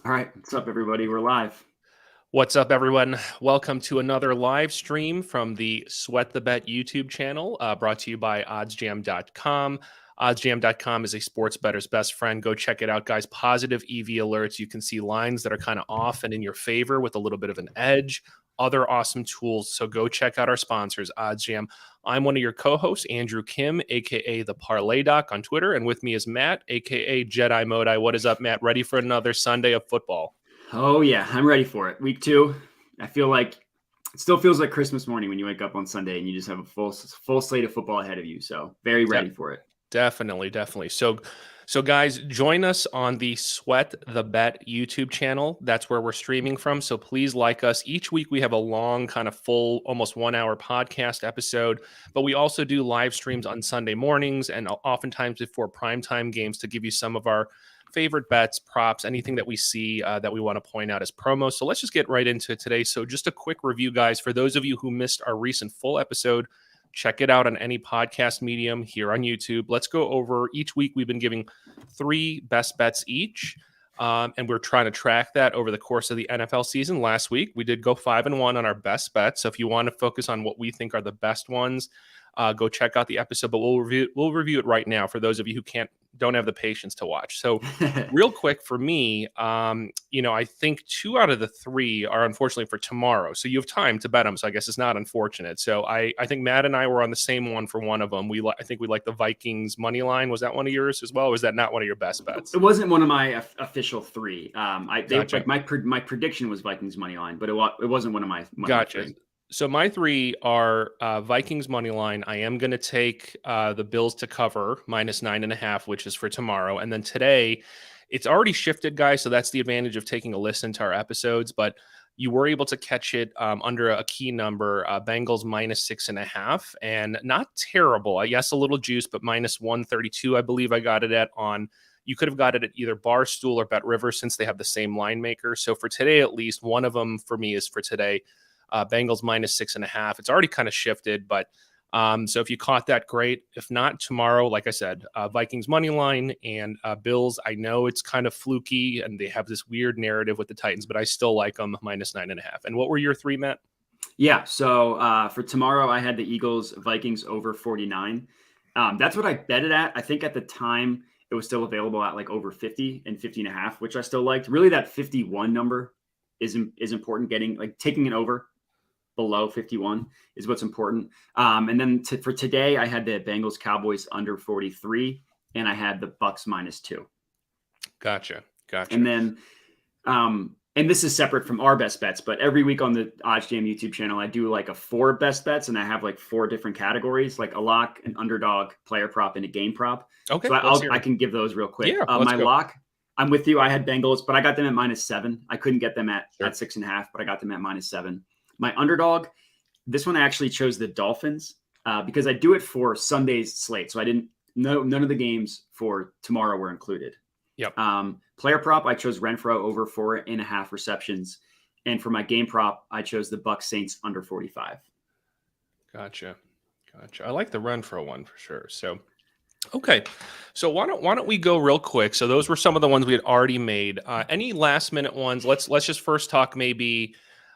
All right, what's up, everybody? We're live. What's up, everyone? Welcome to another live stream from the Sweat the Bet YouTube channel, brought to you by oddsjam.com. Oddsjam.com is a sports bettor's best friend. Go check it out, guys. Positive EV alerts. You can see lines that are kind of off and in your favor with a little bit of an edge. Other awesome tools. So go check out our sponsors, OddsJam. I'm one of your co-hosts, Andrew Kim, aka the Parlay Doc on Twitter, and with me is Matt, aka Jedi Modi. What is up, Matt? Ready for another Sunday of football? Oh yeah, I'm ready for it. Week 2. I feel like it still feels like Christmas morning when you wake up on Sunday and you just have a full slate of football ahead of you. So very ready for it. Definitely. So guys, join us on the Sweat the Bet YouTube channel. That's where we're streaming from. So please like us. Each week we have a long, kind of full, almost 1 hour podcast episode, but we also do live streams on Sunday mornings and oftentimes before primetime games to give you some of our favorite bets, props, anything that we see that we want to point out as promos. So let's just get right into it today. So just a quick review, guys, for those of you who missed our recent full episode. Check it out on any podcast medium here on YouTube. Let's go over each week. We've been giving 3 best bets each, and we're trying to track that over the course of the NFL season. Last week, we did go 5-1 on our best bets. So if you want to focus on what we think are the best ones, go check out the episode. But we'll review it right now for those of you who don't have the patience to watch. So real quick for me, I think 2 out of the 3 are unfortunately for tomorrow. So you have time to bet them. So I guess it's not unfortunate. So I think Matt and I were on the same one for one of them. I think we like the Vikings money line. Was that one of yours as well? Or was that not one of your best bets? It wasn't one of my official 3. Gotcha. My prediction was Vikings money line, but it wasn't one of my Gotcha. 3. So my 3 are Vikings money line. I am going to take the Bills to cover -9.5, which is for tomorrow. And then today, it's already shifted, guys. So that's the advantage of taking a listen to our episodes. But you were able to catch it under a key number, Bengals -6.5, and not terrible. I guess a little juice, but -132, I believe I got it at on. You could have got it at either Barstool or Bet River since they have the same line maker. So for today, at least one of them for me is for today. Bengals -6.5. It's already kind of shifted, but so if you caught that, great. If not, tomorrow, like I said, Vikings money line and Bills. I know it's kind of fluky and they have this weird narrative with the Titans, but I still like them -9.5. And what were your 3, Matt? Yeah. So for tomorrow, I had the Eagles Vikings over 49. That's what I bet it at. I think at the time it was still available at like over 50 and 50.5, which I still liked. Really, that 51 number is important. Taking it over below 51 is what's important. And then for today, I had the Bengals Cowboys under 43, and I had the Bucks -2. Gotcha. And then, and this is separate from our best bets, but every week on the OddsJam YouTube channel, I do like a 4 best bets, and I have like 4 different categories, like a lock, an underdog, player prop, and a game prop. Okay. So I can give those real quick. Yeah, my go. Lock, I'm with you. I had Bengals, but I got them at -7. I couldn't get them at 6.5, but I got them at -7. My underdog, this one I actually chose the Dolphins because I do it for Sunday's slate. So none of the games for tomorrow were included. Yep. Player prop, I chose Renfrow over 4.5 receptions. And for my game prop, I chose the Bucs Saints under 45. Gotcha. I like the Renfrow one for sure. So, okay. So why don't we go real quick? So those were some of the ones we had already made. Any last minute ones? Let's just first talk maybe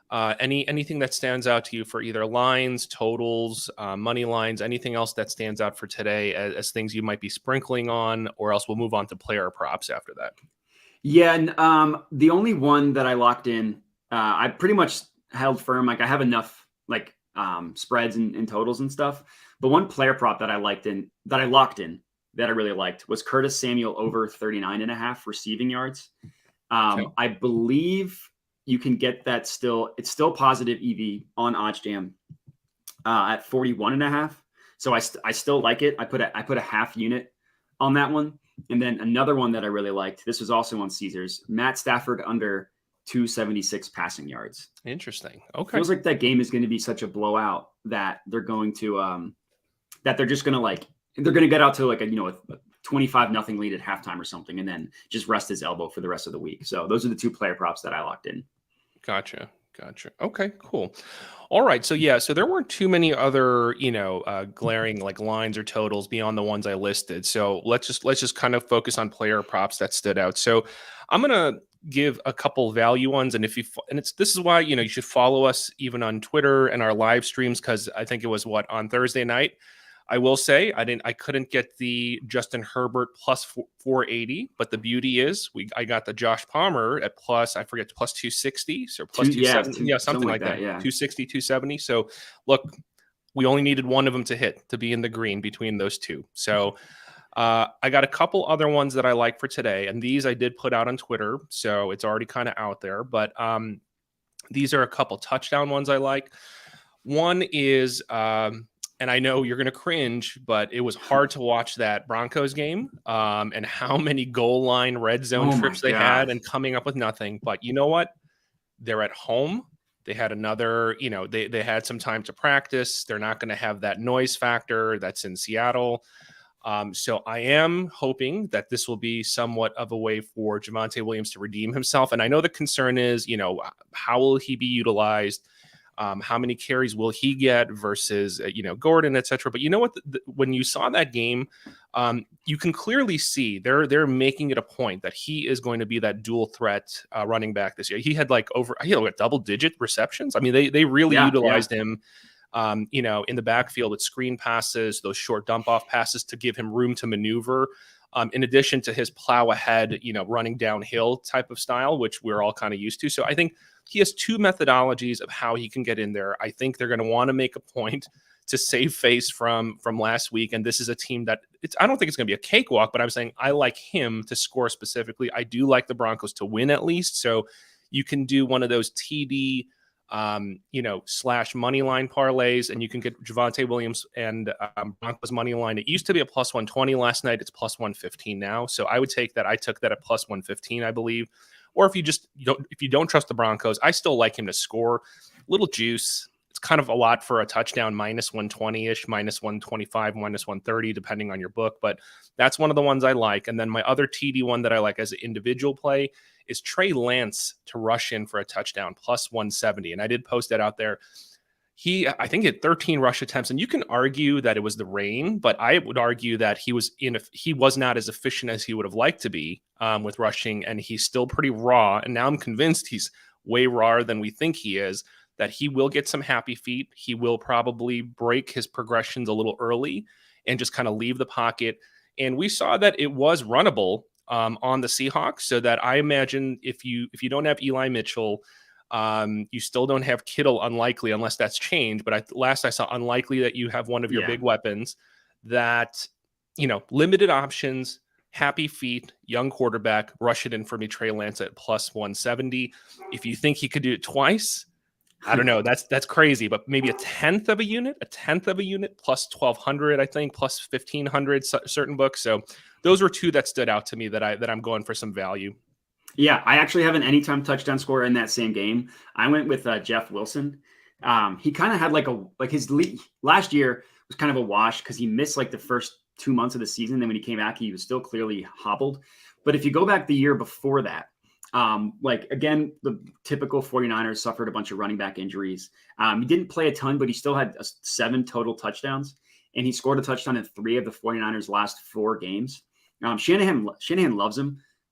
anything that stands out to you for either lines, totals, money lines, anything else that stands out for today as things you might be sprinkling on, or else we'll move on to player props after that. Yeah, and the only one that I locked in, I pretty much held firm. Like I have enough like spreads and totals and stuff. But one player prop that I locked in that I really liked was Curtis Samuel over 39.5 receiving yards. Okay. I believe you can get that it's still positive EV on OddsJam at 41.5. So I still like it. I put a half unit on that one. And then another one that I really liked, this was also on Caesars, Matt Stafford under 276 passing yards. Interesting. Okay. Feels like that game is going to be such a blowout that they're going to they're going to get out to like a 25-0 lead at halftime or something, and then just rest his elbow for the rest of the week. So those are the 2 player props that I locked in. Gotcha. Okay, cool. All right. So there weren't too many other, glaring like lines or totals beyond the ones I listed. So let's just kind of focus on player props that stood out. So I'm going to give a couple value ones. And this is why, you should follow us even on Twitter and our live streams. Cause I think it was on Thursday night. I will say I couldn't get the Justin Herbert plus 480, but the beauty is I got the Josh Palmer at plus 260, so plus 270, something like that. 260, 270. So look, we only needed one of them to hit to be in the green between those two. So I got a couple other ones that I like for today, and these I did put out on Twitter, so it's already kind of out there. But these are a couple touchdown ones I like. One is and I know you're going to cringe, but it was hard to watch that Broncos game and how many goal line red zone trips they had and coming up with nothing. But you know what? They're at home. They had another, they had some time to practice. They're not going to have that noise factor that's in Seattle. So I am hoping that this will be somewhat of a way for Javonte Williams to redeem himself. And I know the concern is, how will he be utilized? How many carries will he get versus, Gordon, et cetera. But you know what? When you saw that game, you can clearly see they're making it a point that he is going to be that dual threat running back this year. He had double-digit receptions. I mean, they really utilized him, in the backfield with screen passes, those short dump-off passes to give him room to maneuver. In addition to his plow ahead, running downhill type of style, which we're all kind of used to. So I think he has two methodologies of how he can get in there. I think they're going to want to make a point to save face from last week. And this is a team that I don't think it's going to be a cakewalk, but I'm saying I like him to score specifically. I do like the Broncos to win at least. So you can do one of those TD, slash money line parlays, and you can get Javonte Williams and Broncos money line. It used to be a plus 120 last night. It's plus 115 now. So I would take that. I took that at plus 115, I believe. Or if you don't trust the Broncos, I still like him to score. Little juice. It's kind of a lot for a touchdown, minus 120-ish, minus 125, minus 130, depending on your book. But that's one of the ones I like. And then my other TD one that I like as an individual play is Trey Lance to rush in for a touchdown, plus 170. And I did post that out there. I think, had 13 rush attempts, and you can argue that it was the rain, but I would argue that he was not as efficient as he would have liked to be with rushing, and he's still pretty raw. And now I'm convinced he's way rawer than we think he is, that he will get some happy feet. He will probably break his progressions a little early and just kind of leave the pocket. And we saw that it was runnable on the Seahawks, so that I imagine if you don't have Eli Mitchell, you still don't have Kittle, unlikely, unless that's changed. But last I saw, unlikely that you have one of your big weapons. That, limited options, happy feet, young quarterback, rush it in for me, Trey Lance at plus 170. If you think he could do it twice, I don't know. That's crazy, but maybe a tenth of a unit plus 1,200, I think, plus 1,500 certain books. So those were two that stood out to me that I'm going for some value. Yeah, I actually have an anytime touchdown scorer in that same game. I went with Jeff Wilson. He kind of had his last year was kind of a wash because he missed the first 2 months of the season. Then when he came back, he was still clearly hobbled. But if you go back the year before that, again, the typical 49ers suffered a bunch of running back injuries. He didn't play a ton, but he still had 7 total touchdowns, and he scored a touchdown in 3 of the 49ers' last 4 games. Shanahan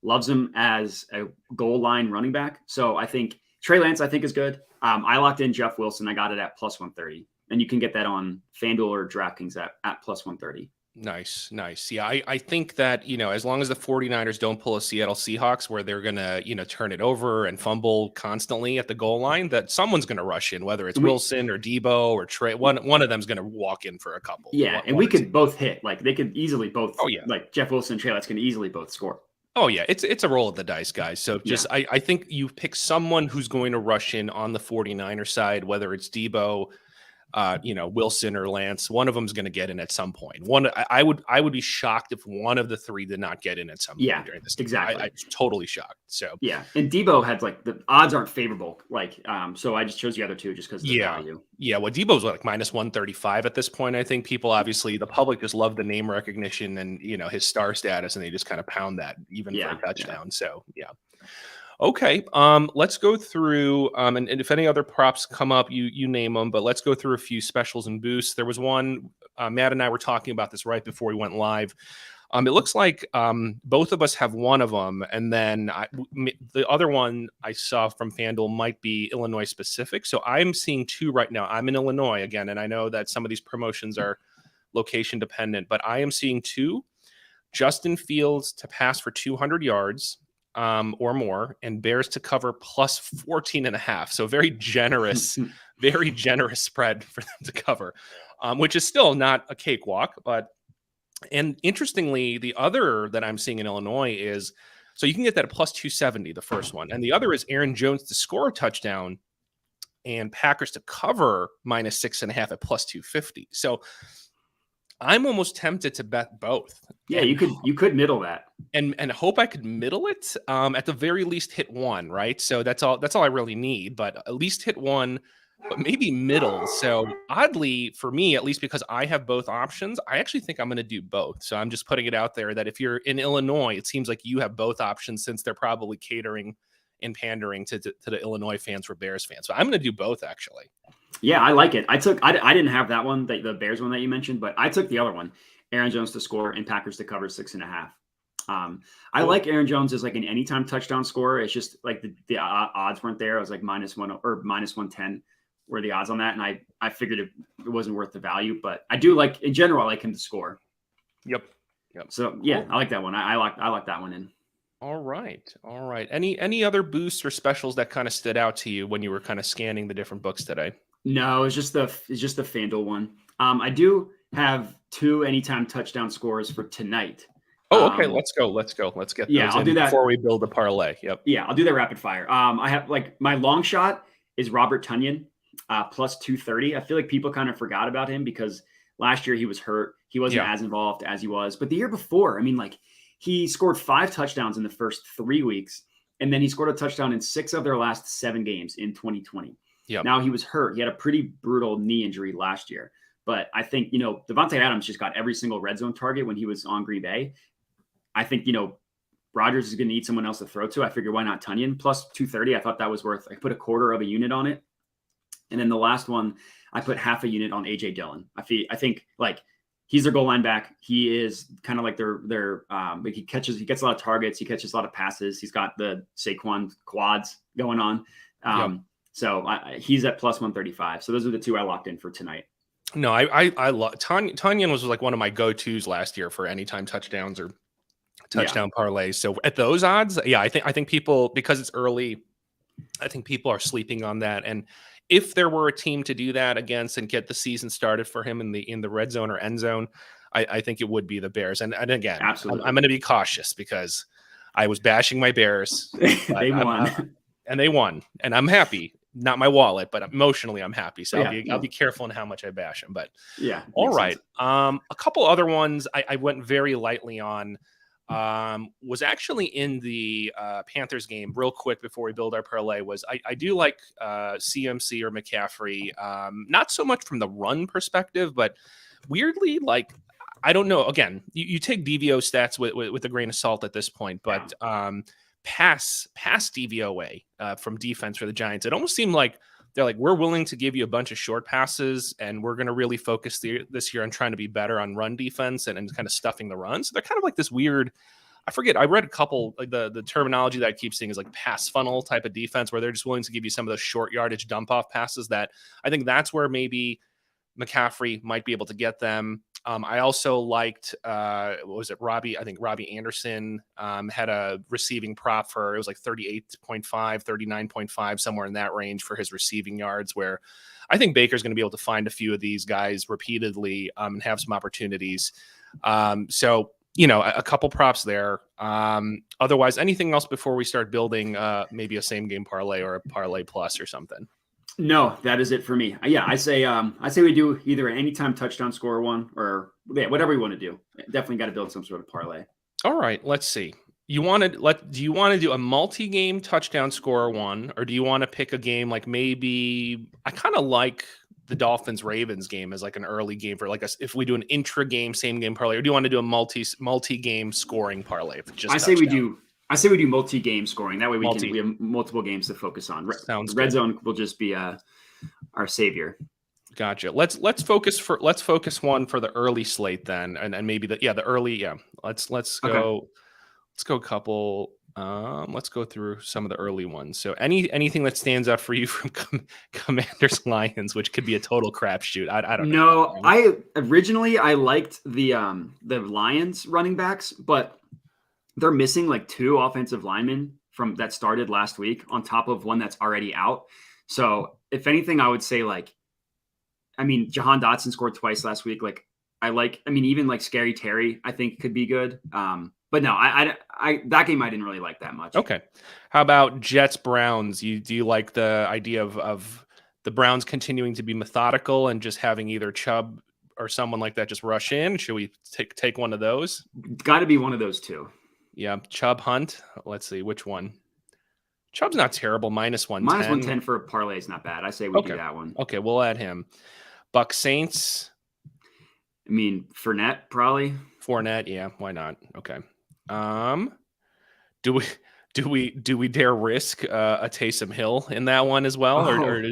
loves him as a goal line running back. So I think Trey Lance, is good. I locked in Jeff Wilson. I got it at plus 130, and you can get that on FanDuel or DraftKings at plus 130. Nice. Yeah, I think that, as long as the 49ers don't pull a Seattle Seahawks where they're going to, turn it over and fumble constantly at the goal line, that someone's going to rush in, whether it's Wilson or Debo or Trey. One of them's going to walk in for a couple. Yeah, and we could both hit. They could easily both. Oh, yeah. Jeff Wilson and Trey Lance can easily both score. Oh, yeah, it's a roll of the dice, guys. So I think you pick someone who's going to rush in on the 49er side, whether it's Debo, Wilson or Lance. One of them is going to get in at some point. I would be shocked if one of the 3 did not get in at some point during this. Exactly. I'm totally shocked. So yeah, and Debo had the odds aren't favorable. So I just chose the other 2 just because of the value. Yeah, well, Debo's minus 135 at this point. I think people, obviously, the public just love the name recognition and his star status, and they just kind of pound that even for a touchdown. So yeah. Okay, let's go through, and if any other props come up, you name them, but let's go through a few specials and boosts. There was one, Matt and I were talking about this right before we went live. It looks like both of us have one of them, and then the other one I saw from FanDuel might be Illinois specific. So I'm seeing two right now. I'm in Illinois again, and I know that some of these promotions are location dependent, but I am seeing two: Justin Fields to pass for 200 yards or more, and Bears to cover plus 14.5. So very generous spread for them to cover, which is still not a cakewalk, but. And interestingly, the other that I'm seeing in Illinois is, so you can get that at plus 270, the first one. And the other is Aaron Jones to score a touchdown and Packers to cover minus 6.5 at plus 250. So I'm almost tempted to bet both. Yeah, you could middle that. And hope I could middle it. At the very least hit one, right? So that's all I really need, but at least hit one. But maybe middle. So oddly for me, at least because I have both options, I actually think I'm going to do both. So I'm just putting it out there that if you're in Illinois, it seems like you have both options since they're probably catering and pandering to the Illinois fans for Bears fans. So I'm going to do both actually. Yeah, I like it. I didn't have that one, the Bears one that you mentioned, but I took the other one, Aaron Jones to score and Packers to cover 6.5. I like Aaron Jones as like an anytime touchdown scorer. It's just like the odds weren't there. I was like -1 or -110. Were the odds on that, and I figured it wasn't worth the value, but I do like, in general, I like him to score. Yep. So yeah, I like that one. I like that one in. All right. Any other boosts or specials that kind of stood out to you when you were kind of scanning the different books today? No, it's just the FanDuel one. I do have 2 anytime touchdown scores for tonight. Oh, okay. Let's go. Let's get those I'll do that before we build a parlay. Yep. Yeah, I'll do that rapid fire. I have like my long shot is Robert Tonyan. Plus 230. I feel like people kind of forgot about him because last year he was hurt. He wasn't as involved as he was. But the year before, I mean, like he scored 5 touchdowns in the first 3 weeks, and then he scored a touchdown in 6 of their last 7 games in 2020. Now he was hurt. He had a pretty brutal knee injury last year. But I think, Devontae Adams just got every single red zone target when he was on Green Bay. I think, Rodgers is going to need someone else to throw to. I figured, why not Tonyan? Plus 230. I thought that was worth, I put a quarter of a unit on it. And then the last one, I put half a unit on AJ Dillon. I think like he's their goal line back. He is kind of like their like he gets a lot of targets. He catches a lot of passes. He's got the Saquon quads going on. So he's at plus 135. So those are the 2 I locked in for tonight. No, I love Tonyan was like one of my go-tos last year for anytime touchdowns or touchdown parlays. So at those odds, I think people, because it's early, I think people are sleeping on that. And if there were a team to do that against and get the season started for him in the red zone or end zone, I think it would be the Bears. And again, absolutely, I'm going to be cautious because I was bashing my Bears. They won. And they won. And I'm happy. Not my wallet, but emotionally I'm happy. So I'll be careful in how much I bash them. But all right. A couple other ones I went very lightly on. Was actually in the Panthers game real quick before we build our parlay. Was I do like CMC or McCaffrey, not so much from the run perspective, but weirdly, like, I don't know. Again, you take DVO stats with a grain of salt at this point, but pass DVOA from defense for the Giants, it almost seemed like they're like, we're willing to give you a bunch of short passes, and we're going to really focus this year on trying to be better on run defense and kind of stuffing the run. So they're kind of like this weird, I forget, I read a couple, like the terminology that I keep seeing is like pass funnel type of defense, where they're just willing to give you some of those short yardage dump off passes that I think that's where McCaffrey might be able to get them. I also liked, Robbie Anderson had a receiving prop for, it was like 38.5, 39.5, somewhere in that range for his receiving yards, where I think Baker's going to be able to find a few of these guys repeatedly and have some opportunities. So, a couple props there. Otherwise, anything else before we start building maybe a same game parlay or a parlay plus or something? No, that is it for me. I say we do either an anytime touchdown score one or whatever we want to do. Definitely got to build some sort of parlay. All right, let's see. Do you want to do a multi-game touchdown score one, or do you want to pick a game like maybe I kind of like the Dolphins-Ravens game as like an early game for like if we do an intra-game same game parlay, or do you want to do a multi-game scoring parlay? I say we do multi-game scoring. That way we have multiple games to focus on. Sounds Red good. zone will just be our savior. Gotcha. Let's focus one for the early slate then, and maybe the early Let's Okay. go. Let's go a couple. Let's go through some of the early ones. So anything that stands out for you from Commanders Lions, which could be a total crapshoot. I don't know. No, I originally I liked the Lions running backs, but they're missing like 2 offensive linemen from that started last week on top of one that's already out. So if anything, I would say like, I mean, Jahan Dotson scored twice last week. Like even like Scary Terry, I think could be good. But no, I that game I didn't really like that much. Okay. How about Jets Browns? Do you like the idea of the Browns continuing to be methodical and just having either Chubb or someone like that just rush in? Should we take one of those? Got to be one of those 2. Yeah, Chubb Hunt. Let's see which one. Chubb's not terrible. -110. -110 for a parlay is not bad. I say we do that one. Okay, we'll add him. Buck Saints. I mean, Fournette probably. Fournette, yeah, why not? Okay. Do we dare risk a Taysom Hill in that one as well, or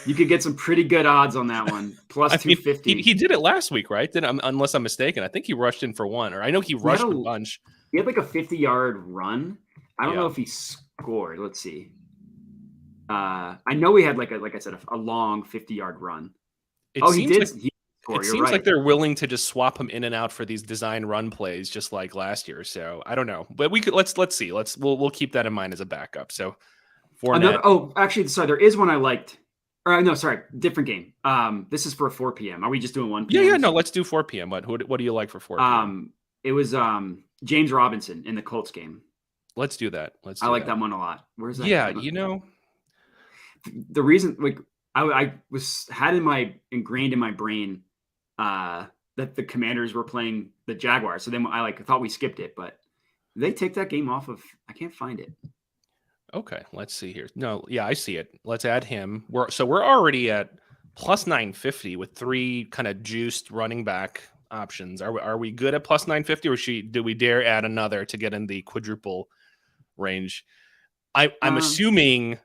you could get some pretty good odds on that one. Plus 250. He did it last week, right? Unless I'm mistaken, I think he rushed in for 1, or I know he rushed a bunch. He had like a 50-yard run. I don't know if he scored. Let's see. I know we had like I said, a long 50-yard run. He did. It seems like they're willing to just swap him in and out for these design run plays, just like last year. So I don't know, but we could let's see. We'll keep that in mind as a backup. So actually, sorry, there is one I liked. Or no, sorry, different game. This is for 4 p.m. Are we just doing 1 p.m.? Yeah, no, let's do 4 p.m. What do you like for 4 p.m.? It was James Robinson in the Colts game. Let's do that. I like that one a lot. Where's that? Yeah, the reason like I had ingrained in my brain that the Commanders were playing the Jaguars. So then I thought we skipped it, but they take that game off of. I can't find it. Okay, let's see here. No, yeah, I see it. Let's add him. We're already at plus 950 with 3 kind of juiced running back options. Are we good at plus 950, or do we dare add another to get in the quadruple range? I'm assuming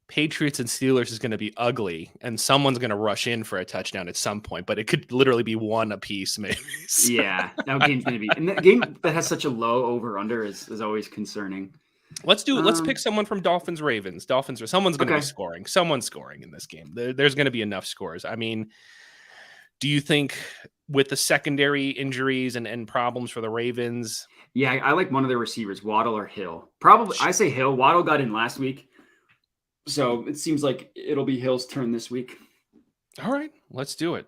Patriots and Steelers is going to be ugly, and someone's going to rush in for a touchdown at some point, but it could literally be 1 apiece, maybe. So. Yeah, that game's going to be. And that game that has such a low over/under is always concerning. Let's pick someone from Dolphins Ravens. Someone's going to be scoring. Someone's scoring in this game. There's going to be enough scores. I mean, do you think with the secondary injuries and problems for the Ravens? Yeah, I like one of their receivers, Waddle or Hill. Probably, I say Hill. Waddle got in last week. So it seems like it'll be Hill's turn this week. All right, let's do it.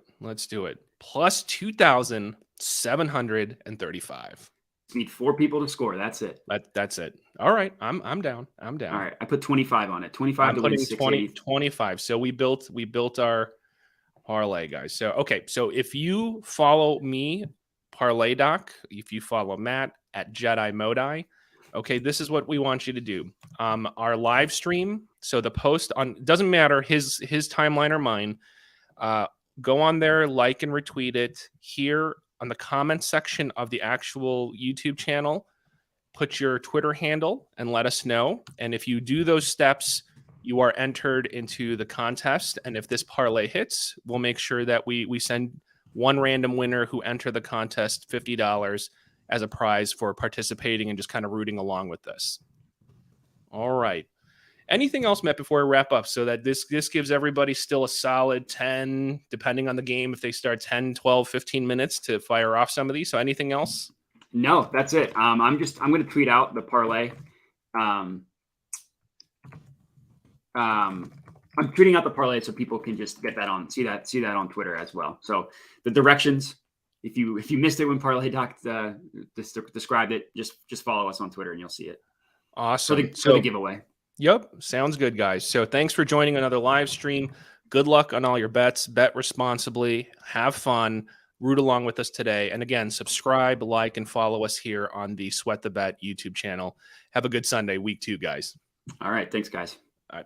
Plus 2,735. Need 4 people to score. That's it. That's it. All right, I'm down. All right, I put 25 on it. 25 to win 25. So we built our parlay, guys. So okay, so if you follow me, Parlay Doc, if you follow Matt at Jedi Modi, okay, this is what we want you to do. Our live stream. So the post doesn't matter his timeline or mine. Go on there, like and retweet it. Here on the comment section of the actual YouTube channel, put your Twitter handle and let us know. And if you do those steps, you are entered into the contest. And if this parlay hits, we'll make sure that we send one random winner who enter the contest $50 as a prize for participating and just kind of rooting along with this. All right. Anything else, Matt, before we wrap up, so that this gives everybody still a solid 10, depending on the game, if they start 10, 12, 15 minutes to fire off some of these. So anything else? No, that's it. I'm going to tweet out the parlay. I'm tweeting out the parlay so people can just get that on, see that on Twitter as well. So the directions, if you missed it when Parlay Doc described it, just follow us on Twitter and you'll see it. Awesome. For the giveaway. Yep. Sounds good, guys. So thanks for joining another live stream. Good luck on all your bets. Bet responsibly. Have fun. Root along with us today. And again, subscribe, like, and follow us here on the Sweat the Bet YouTube channel. Have a good Sunday, week 2, guys. All right. Thanks, guys. All right.